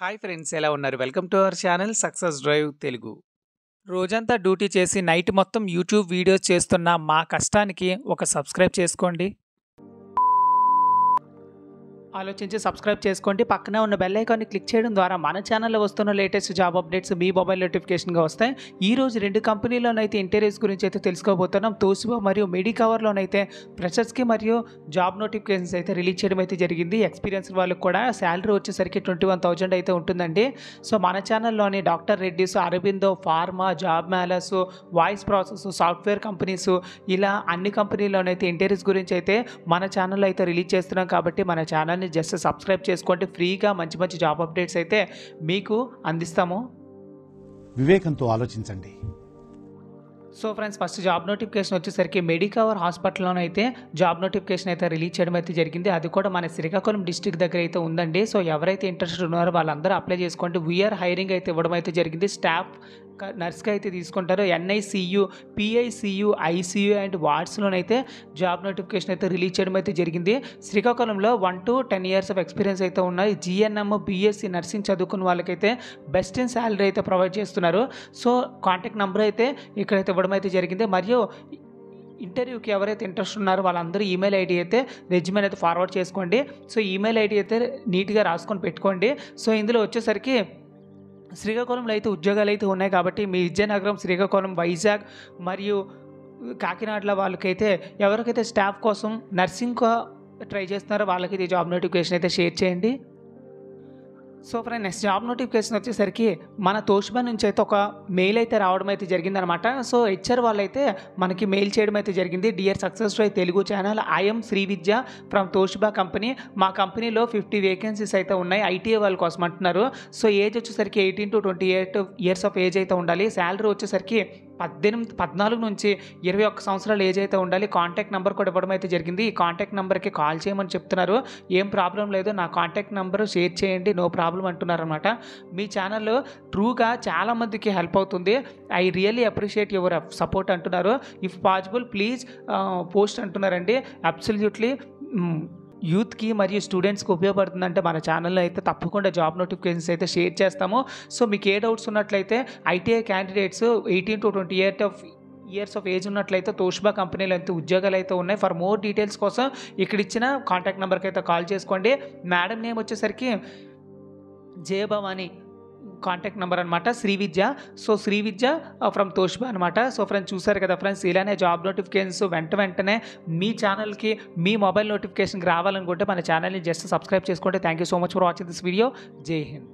Hi friends, ఎలా ఉన్నారు? Welcome to our channel success drive Telugu. రోజంతా డ్యూటీ చేసి నైట్ మొత్తం యూట్యూబ్ వీడియోస్ చేస్తున్న మా కష్టానికి ఒక సబ్స్క్రైబ్ చేసుకోండి. ఆలోచించి సబ్స్క్రైబ్ చేసుకోండి. పక్కనే ఉన్న బెల్ ఐకాన్ని క్లిక్ చేయడం ద్వారా మన ఛానల్లో వస్తున్న లేటెస్ట్ జాబ్ అప్డేట్స్ మీ మొబైల్ నోటిఫికేషన్గా వస్తాయి. ఈరోజు 2 కంపెనీలోనైతే ఇంటర్వ్యూస్ గురించి అయితే తెలుసుకోబోతున్నాం. తోషిబా మరియు మెడికవర్లోనైతే ఫ్రెషర్స్కి మరియు జాబ్ నోటిఫికేషన్స్ అయితే రిలీజ్ చేయడం అయితే జరిగింది. ఎక్స్పీరియన్స్ వాళ్ళకి కూడా శాలరీ వచ్చేసరికి 21,000 అయితే ఉంటుందండి. సో మన ఛానల్లోని doctor Reddy's, Aurobindo pharma, job melas, voice process, software companies, ఇలా అన్ని కంపెనీలోనైతే ఇంటర్వ్యూస్ గురించి అయితే మన ఛానల్లో అయితే రిలీజ్ చేస్తున్నాం. కాబట్టి మన ఛానల్ జస్ట్ సబ్స్క్రైబ్ చేసుకోండి. ఫ్రీగా మంచి మంచి జాబ్ అప్డేట్స్ అయితే మీకు అందిస్తాము. వివేకంతో ఆలోచించండి. So friends, first job notification వచ్చేసరికి మెడికవర్ హాస్పిటల్లోనైతే జాబ్ నోటిఫికేషన్ అయితే రిలీజ్ చేయడం అయితే జరిగింది. అది కూడా మన శ్రీకాకుళం డిస్ట్రిక్ట్ దగ్గర అయితే ఉందండి. సో ఎవరైతే ఇంట్రెస్టెడ్ ఉన్నారో వాళ్ళందరూ అప్లై చేసుకోండి. వీఆర్ హైరింగ్ అయితే ఇవ్వడం అయితే జరిగింది. స్టాఫ్ నర్స్గా అయితే తీసుకుంటారు. ఎన్ఐసియు, పిఐసియు, ఐసియు అండ్ వార్డ్స్లోనైతే జాబ్ నోటిఫికేషన్ అయితే రిలీజ్ చేయడం అయితే జరిగింది. శ్రీకాకుళంలో 1 to 10 years ఆఫ్ ఎక్స్పీరియన్స్ అయితే ఉన్నాయి. జిఎన్ఎం, బిఎస్సి నర్సింగ్ చదువుకున్న వాళ్ళకైతే బెస్ట్ ఇన్ శాలరీ అయితే ప్రొవైడ్ చేస్తున్నారు. సో కాంటాక్ట్ నెంబర్ అయితే ఇక్కడైతే ఇవ్వడం అయితే జరిగింది. మరియు ఇంటర్వ్యూకి ఎవరైతే ఇంట్రెస్ట్ ఉన్నారో వాళ్ళందరూ ఈమెయిల్ ఐడి అయితే రెజ్యూమే అయితే ఫార్వర్డ్ చేసుకోండి. సో ఈమెయిల్ ఐడి అయితే నీట్గా రాసుకొని పెట్టుకోండి. సో ఇందులో వచ్చేసరికి శ్రీకాకుళంలో అయితే ఉద్యోగాలు అయితే ఉన్నాయి. కాబట్టి మీ విజయనగరం, శ్రీకాకుళం, వైజాగ్ మరియు కాకినాడలో వాళ్ళకైతే ఎవరికైతే స్టాఫ్ కోసం నర్సింగ్ ట్రై చేస్తున్నారో వాళ్ళకైతే జాబ్ నోటిఫికేషన్ అయితే షేర్ చేయండి. So friend, next job notification వచ్చేసరికి మన తోషిబా నుంచి అయితే ఒక మెయిల్ అయితే రావడం అయితే జరిగిందనమాట. సో హెచ్ఆర్ వాళ్ళైతే మనకి మెయిల్ చేయడం అయితే జరిగింది. Dear success drive Telugu channel, I'm Sri Vidya from Toshiba company. మా కంపెనీలో 50 వేకెన్సీస్ అయితే ఉన్నాయి. ఐటీఐ వాళ్ళ కోసం అంటున్నారు. సో ఏజ్ వచ్చేసరికి 18 to 28 years ఆఫ్ ఏజ్ అయితే ఉండాలి. శాలరీ వచ్చేసరికి 14 నుంచి 21 సంవత్సరాల ఏజ్ అయితే ఉండాలి. కాంటాక్ట్ నెంబర్ కూడా ఇవ్వడం అయితే జరిగింది. ఈ కాంటాక్ట్ నెంబర్కి కాల్ చేయమని చెప్తున్నారు. ఏం ప్రాబ్లం లేదు, నా కాంటాక్ట్ నెంబర్ షేర్ చేయండి, నో ప్రాబ్లం అంటున్నారు అనమాట. మీ ఛానల్ ట్రూగా చాలామందికి హెల్ప్ అవుతుంది. I really appreciate your support అంటున్నారు. ఇఫ్ పాసిబుల్ ప్లీజ్ పోస్ట్ అంటున్నారండి. అబ్సల్యూట్లీ యూత్కి మరియు స్టూడెంట్స్కి ఉపయోగపడుతుందంటే మన ఛానల్లో అయితే తప్పకుండా జాబ్ నోటిఫికేషన్స్ అయితే షేర్ చేస్తాము. సో మీకు ఏ డౌట్స్ ఉన్నట్లయితే ITI candidates 18 to 28 years of age ఉన్నట్లయితే తోషిబా కంపెనీలో అయితే ఉద్యోగాలు అయితే ఉన్నాయి. ఫర్ మోర్ డీటెయిల్స్ కోసం ఇక్కడ ఇచ్చిన కాంటాక్ట్ నెంబర్కి అయితే కాల్ చేసుకోండి. మేడం నేమ్ వచ్చేసరికి జయభవాని, కాంటాక్ట్ నెంబర్ అనమాట Sri Vidya. So Sri Vidya from Toshiba అనమాట. సో ఫ్రెండ్స్, చూసారు కదా ఫ్రెండ్స్, ఇలానే జాబ్ నోటిఫికేషన్స్ వెంటనే మీ ఛానల్కి మీ మొబైల్ నోటిఫికేషన్కి రావాలనుకుంటే మన ఛానల్ని జస్ట్ సబ్స్క్రైబ్ చేసుకోండి. Thank you so much for watching this video. జై హింద్.